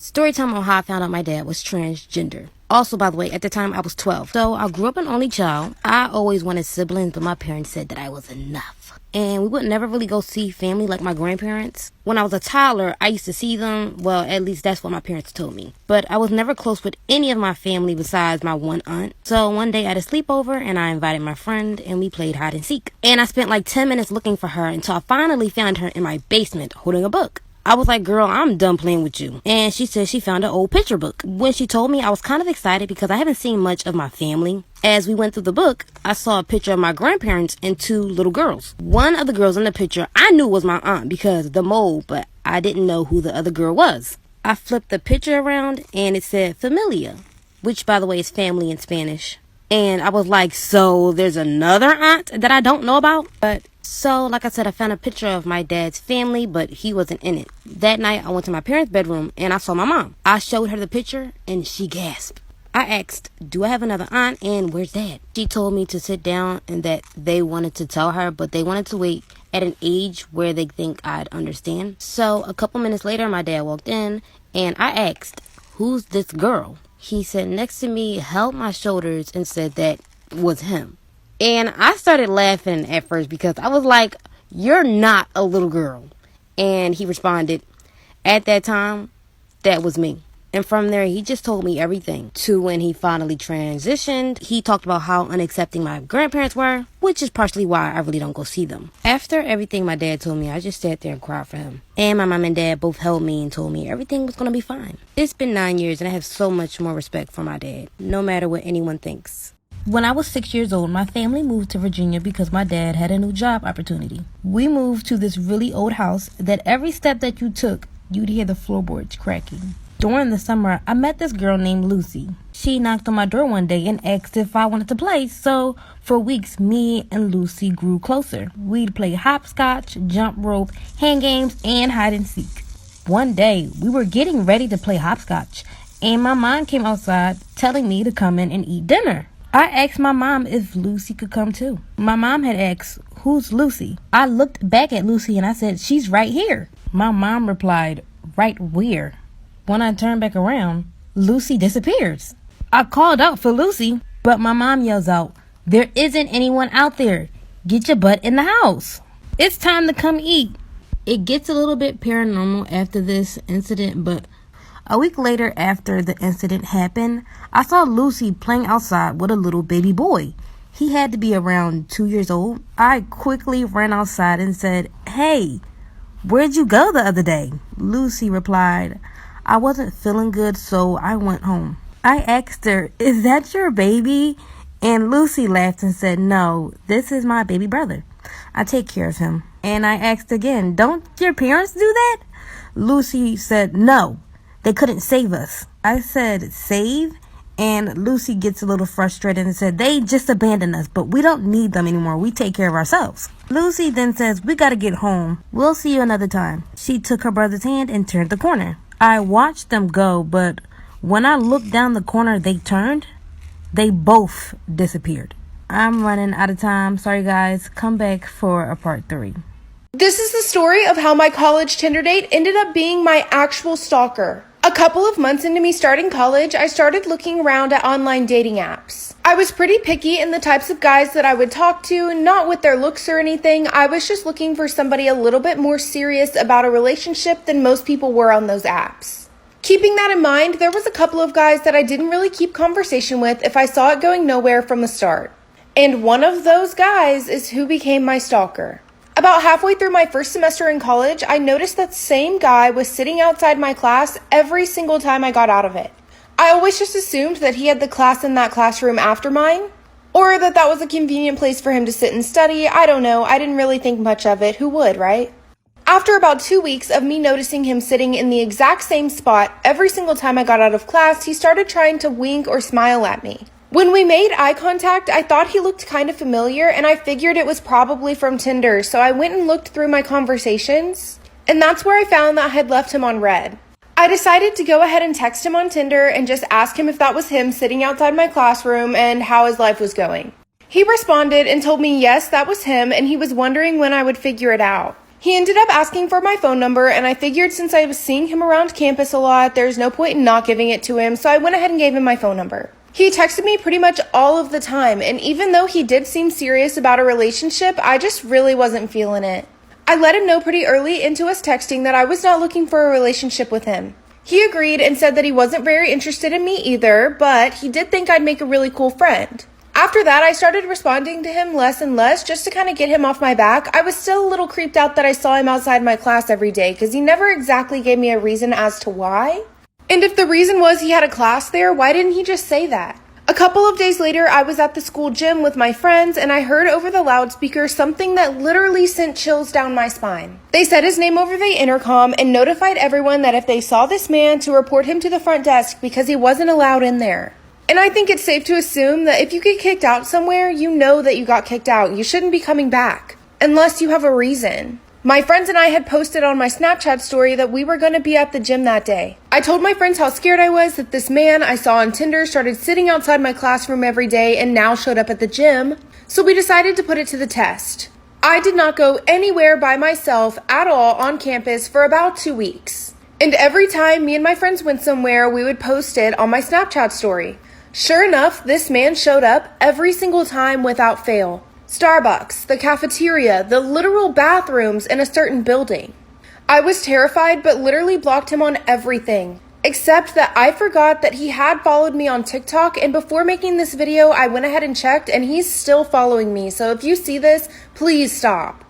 Storytime on how I found out my dad was transgender. Also, by the way, at the time I was 12. So I grew up an only child. I always wanted siblings, but my parents said that I was enough. And we would never really go see family like my grandparents. When I was a toddler, I used to see them. Well, at least that's what my parents told me. But I was never close with any of my family besides my one aunt. So one day I had a sleepover and I invited my friend and we played hide and seek. And I spent like 10 minutes looking for her until I finally found her in my basement holding a book. I was like, girl, I'm done playing with you. And she said she found an old picture book. When she told me, I was kind of excited because I haven't seen much of my family. As we went through the book, I saw a picture of my grandparents and two little girls. One of the girls in the picture I knew was my aunt because of the mole, but I didn't know who the other girl was. I flipped the picture around and it said familia, which by the way is family in Spanish. And I was like, so there's another aunt that I don't know about? So, like I said, I found a picture of my dad's family, but he wasn't in it. That night, I went to my parents' bedroom, and I saw my mom. I showed her the picture, and she gasped. I asked, do I have another aunt, and where's Dad? She told me to sit down and that they wanted to tell her, but they wanted to wait at an age where they think I'd understand. So, a couple minutes later, my dad walked in, and I asked, who's this girl? He sat next to me, held my shoulders, and said that was him. And I started laughing at first because I was like, you're not a little girl. And he responded, at that time, that was me. And from there, he just told me everything. To when he finally transitioned, he talked about how unaccepting my grandparents were, which is partially why I really don't go see them. After everything my dad told me, I just sat there and cried for him. And my mom and dad both held me and told me everything was going to be fine. It's been 9 years and I have so much more respect for my dad, no matter what anyone thinks. When I was 6 years old, my family moved to Virginia because my dad had a new job opportunity. We moved to this really old house that every step that you took, you'd hear the floorboards cracking. During the summer, I met this girl named Lucy. She knocked on my door one day and asked if I wanted to play, so for weeks, me and Lucy grew closer. We'd play hopscotch, jump rope, hand games, and hide and seek. One day, we were getting ready to play hopscotch, and my mom came outside telling me to come in and eat dinner. I asked my mom if Lucy could come too. My mom had asked, who's Lucy? I looked back at Lucy and I said, she's right here. My mom replied, right where? When I turned back around, Lucy disappears. I called out for Lucy, but my mom yells out, there isn't anyone out there. Get your butt in the house. It's time to come eat. It gets a little bit paranormal after this incident, but a week later after the incident happened, I saw Lucy playing outside with a little baby boy. He had to be around 2 years old. I quickly ran outside and said, hey, where'd you go the other day? Lucy replied, I wasn't feeling good, so I went home. I asked her, is that your baby? And Lucy laughed and said, no, this is my baby brother. I take care of him. And I asked again, don't your parents do that? Lucy said, no. They couldn't save us. I said, save? And Lucy gets a little frustrated and said, they just abandoned us, but we don't need them anymore. We take care of ourselves. Lucy then says, we gotta get home. We'll see you another time. She took her brother's hand and turned the corner. I watched them go, but when I looked down the corner they turned, they both disappeared. I'm running out of time. Sorry guys. Come back for a part 3. This is the story of how my college Tinder date ended up being my actual stalker. A couple of months into me starting college, I started looking around at online dating apps. I was pretty picky in the types of guys that I would talk to, not with their looks or anything. I was just looking for somebody a little bit more serious about a relationship than most people were on those apps. Keeping that in mind, there was a couple of guys that I didn't really keep conversation with if I saw it going nowhere from the start. And one of those guys is who became my stalker. About halfway through my first semester in college, I noticed that same guy was sitting outside my class every single time I got out of it. I always just assumed that he had the class in that classroom after mine, or that that was a convenient place for him to sit and study. I don't know. I didn't really think much of it. Who would, right? After about 2 weeks of me noticing him sitting in the exact same spot every single time I got out of class, he started trying to wink or smile at me. When we made eye contact, I thought he looked kind of familiar, and I figured it was probably from Tinder, so I went and looked through my conversations, and that's where I found that I had left him on red. I decided to go ahead and text him on Tinder and just ask him if that was him sitting outside my classroom and how his life was going. He responded and told me yes, that was him, and he was wondering when I would figure it out. He ended up asking for my phone number, and I figured since I was seeing him around campus a lot, there's no point in not giving it to him, so I went ahead and gave him my phone number. He texted me pretty much all of the time, and even though he did seem serious about a relationship, I just really wasn't feeling it. I let him know pretty early into us texting that I was not looking for a relationship with him. He agreed and said that he wasn't very interested in me either, but he did think I'd make a really cool friend. After that, I started responding to him less and less just to kind of get him off my back. I was still a little creeped out that I saw him outside my class every day because he never exactly gave me a reason as to why. And if the reason was he had a class there, why didn't he just say that? A couple of days later, I was at the school gym with my friends and I heard over the loudspeaker something that literally sent chills down my spine. They said his name over the intercom and notified everyone that if they saw this man to report him to the front desk because he wasn't allowed in there. And I think it's safe to assume that if you get kicked out somewhere, you know that you got kicked out. You shouldn't be coming back unless you have a reason. My friends and I had posted on my Snapchat story that we were going to be at the gym that day. I told my friends how scared I was that this man I saw on Tinder started sitting outside my classroom every day and now showed up at the gym. So we decided to put it to the test. I did not go anywhere by myself at all on campus for about 2 weeks. And every time me and my friends went somewhere, we would post it on my Snapchat story. Sure enough, this man showed up every single time without fail. Starbucks, the cafeteria, the literal bathrooms in a certain building. I was terrified but literally blocked him on everything. Except that I forgot that he had followed me on TikTok, and before making this video, I went ahead and checked and he's still following me. So if you see this, please stop.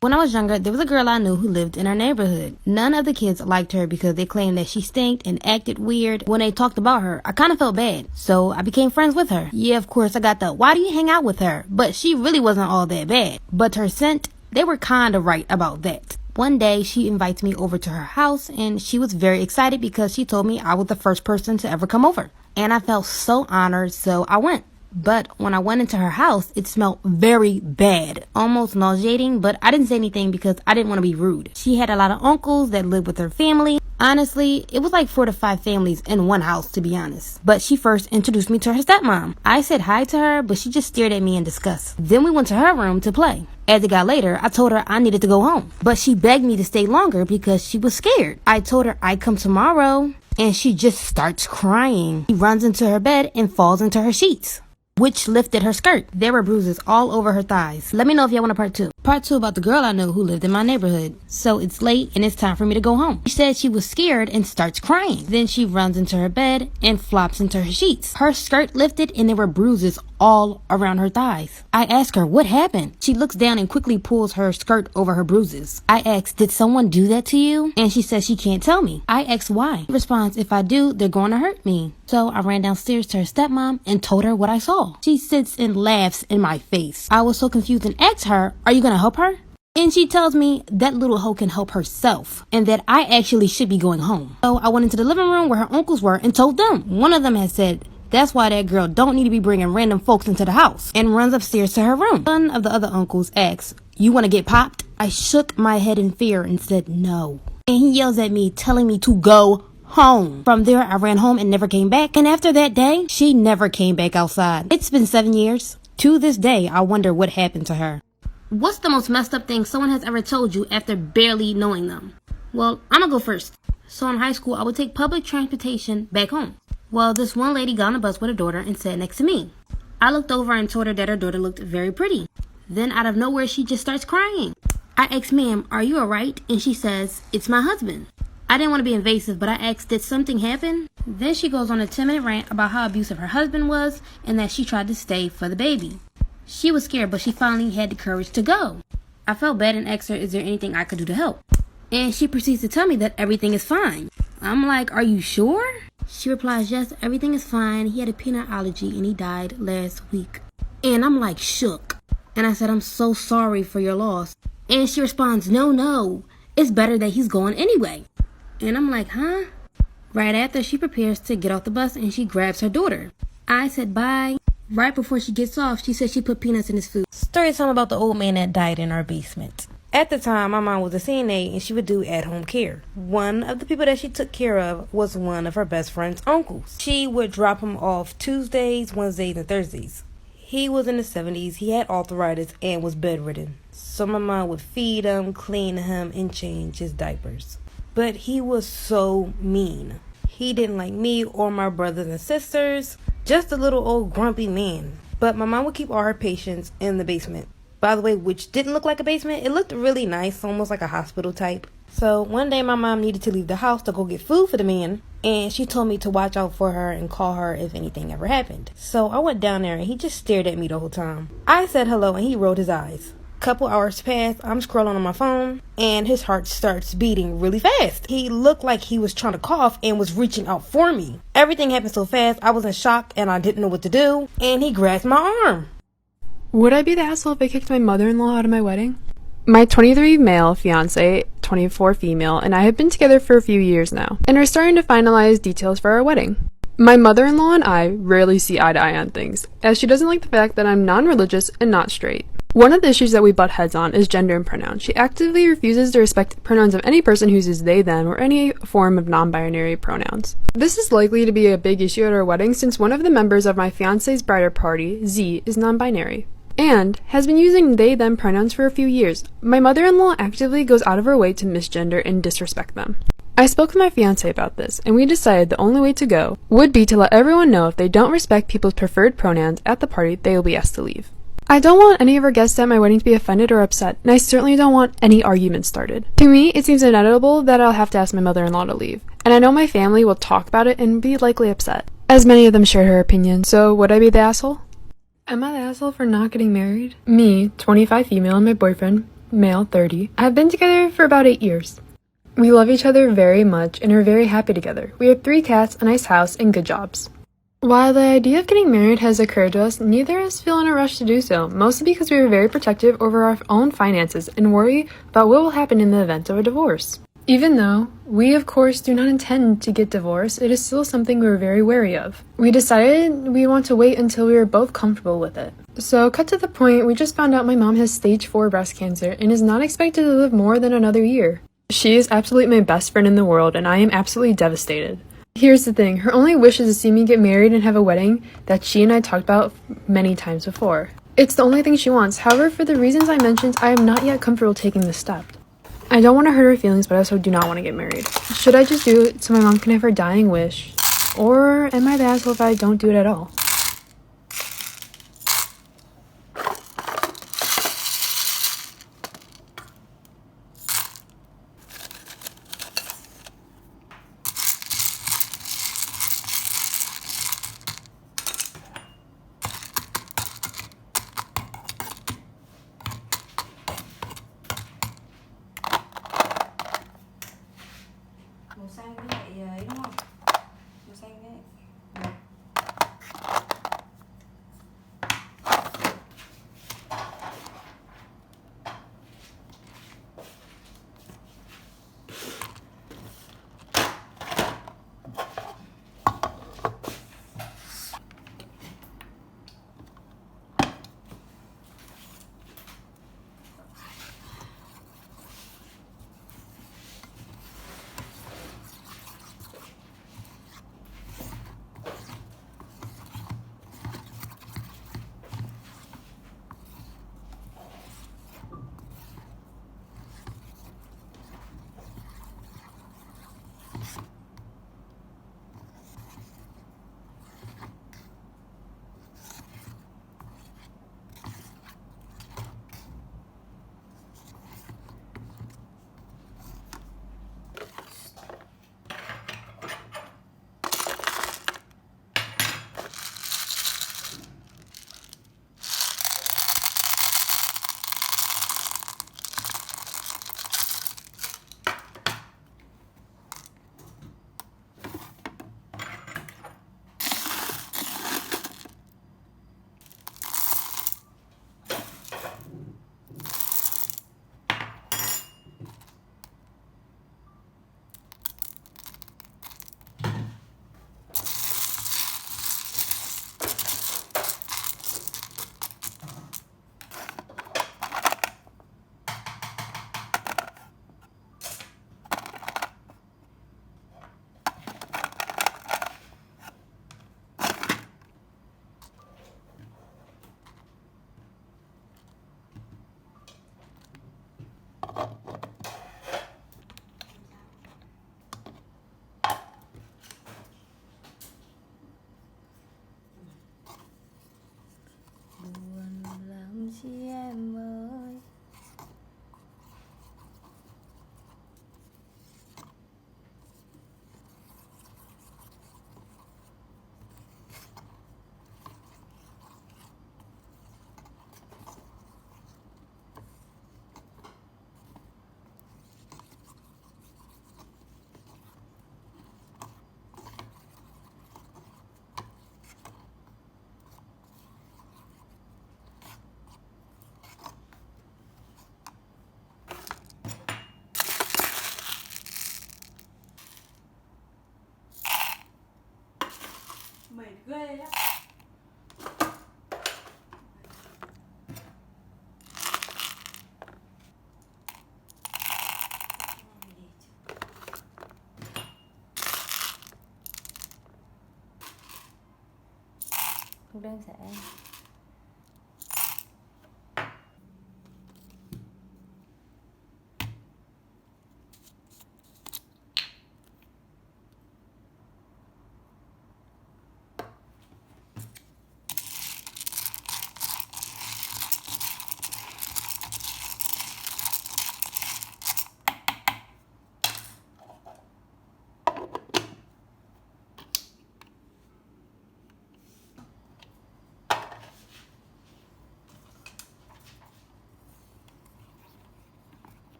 When I was younger, there was a girl I knew who lived in our neighborhood. None of the kids liked her because they claimed that she stinked and acted weird. When they talked about her, I kind of felt bad, so I became friends with her. Yeah, of course, I got the, why do you hang out with her? But she really wasn't all that bad. But her scent, they were kind of right about that. One day, she invites me over to her house, and she was very excited because she told me I was the first person to ever come over. And I felt so honored, so I went. But when I went into her house, it smelled very bad, almost nauseating, but I didn't say anything because I didn't want to be rude. She had a lot of uncles that lived with her family. Honestly, it was like 4 to 5 families in one house, to be honest. But she first introduced me to her stepmom. I said hi to her, but she just stared at me in disgust. Then we went to her room to play. As it got later, I told her I needed to go home. But she begged me to stay longer because she was scared. I told her I'd come tomorrow, and she just starts crying. She runs into her bed and falls into her sheets, which lifted her skirt. There were bruises all over her thighs. Let me know if y'all want a part 2. Part 2 about the girl I knew who lived in my neighborhood. So it's late and it's time for me to go home. She said she was scared and starts crying. Then she runs into her bed and flops into her sheets. Her skirt lifted and there were bruises all around her thighs. I asked her what happened. She looks down and quickly pulls her skirt over her bruises. I asked, did someone do that to you? And she says she can't tell me. I asked why. She responds, if I do, they're going to hurt me. So I ran downstairs to her stepmom and told her what I saw. She sits and laughs in my face. I was so confused and asked her, are you gonna help her? And she tells me that little hoe can help herself and that I actually should be going home. So I went into the living room where her uncles were and told them. One of them had said, that's why that girl don't need to be bringing random folks into the house, and runs upstairs to her room. One of the other uncles asks, you want to get popped? I shook my head in fear and said no. And he yells at me, telling me to go home. From there, I ran home and never came back. And after that day, she never came back outside. It's been 7 years. To this day, I wonder what happened to her. What's the most messed up thing someone has ever told you after barely knowing them? Well, I'm gonna go first. So in high school, I would take public transportation back home. Well, this one lady got on a bus with her daughter and sat next to me. I looked over and told her that her daughter looked very pretty. Then out of nowhere, she just starts crying. I asked, ma'am, are you alright? And she says, it's my husband. I didn't want to be invasive, but I asked, did something happen? Then she goes on a 10-minute rant about how abusive her husband was and that she tried to stay for the baby. She was scared, but she finally had the courage to go. I felt bad and asked her, is there anything I could do to help? And she proceeds to tell me that everything is fine. I'm like, are you sure? She replies, yes, everything is fine. He had a peanut allergy and he died last week. And I'm like shook. And I said, I'm so sorry for your loss. And she responds, no, it's better that he's gone anyway. And I'm like, huh? Right after, she prepares to get off the bus and she grabs her daughter. I said bye. Right before she gets off, she said she put peanuts in his food. Story time about the old man that died in our basement. At the time, my mom was a CNA and she would do at-home care. One of the people that she took care of was one of her best friend's uncles. She would drop him off Tuesdays, Wednesdays, and Thursdays. He was in his 70s, he had arthritis, and was bedridden. So my mom would feed him, clean him, and change his diapers. But he was so mean. He didn't like me or my brothers and sisters. Just a little old grumpy man. But my mom would keep all her patients in the basement. By the way, which didn't look like a basement. It looked really nice, almost like a hospital type. So one day my mom needed to leave the house to go get food for the man. And she told me to watch out for her and call her if anything ever happened. So I went down there and he just stared at me the whole time. I said hello and he rolled his eyes. Couple hours passed, I'm scrolling on my phone, and his heart starts beating really fast. He looked like he was trying to cough and was reaching out for me. Everything happened so fast, I was in shock and I didn't know what to do, and he grabbed my arm. Would I be the asshole if I kicked my mother-in-law out of my wedding? My 23 male fiance, 24 female, and I have been together for a few years now, and are starting to finalize details for our wedding. My mother-in-law and I rarely see eye to eye on things, as she doesn't like the fact that I'm non-religious and not straight. One of the issues that we butt heads on is gender and pronouns. She actively refuses to respect pronouns of any person who uses they, them, or any form of non-binary pronouns. This is likely to be a big issue at our wedding since one of the members of my fiance's bridal party, Z, is non-binary, and has been using they, them pronouns for a few years. My mother-in-law actively goes out of her way to misgender and disrespect them. I spoke with my fiance about this, and we decided the only way to go would be to let everyone know if they don't respect people's preferred pronouns at the party, they will be asked to leave. I don't want any of our guests at my wedding to be offended or upset, and I certainly don't want any arguments started. To me, it seems inevitable that I'll have to ask my mother-in-law to leave, and I know my family will talk about it and be likely upset, as many of them share her opinion. So would I be the asshole? Am I the asshole for not getting married? Me, 25 female, and my boyfriend, male, 30, have been together for about 8 years. We love each other very much and are very happy together. We have 3 cats, a nice house, and good jobs. While the idea of getting married has occurred to us, neither of us feel in a rush to do so, mostly because we are very protective over our own finances and worry about what will happen in the event of a divorce. Even though we, of course, do not intend to get divorced, it is still something we are very wary of. We decided we want to wait until we are both comfortable with it. So, cut to the point, we just found out my mom has stage 4 breast cancer and is not expected to live more than another year. She is absolutely my best friend in the world, and I am absolutely devastated. Here's the thing, her only wish is to see me get married and have a wedding that she and I talked about many times before. It's the only thing she wants. However, for the reasons I mentioned, I am not yet comfortable taking this step. I don't want to hurt her feelings, but I also do not want to get married. Should I just do it so my mom can have her dying wish? Or am I the asshole if I don't do it at all? Màu xanh với lại ấy đúng không? Màu xanh với Mệt ghê á. Không đơn giản.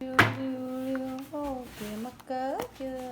Liêu liêu liêu hô kìa mắc cớ chưa.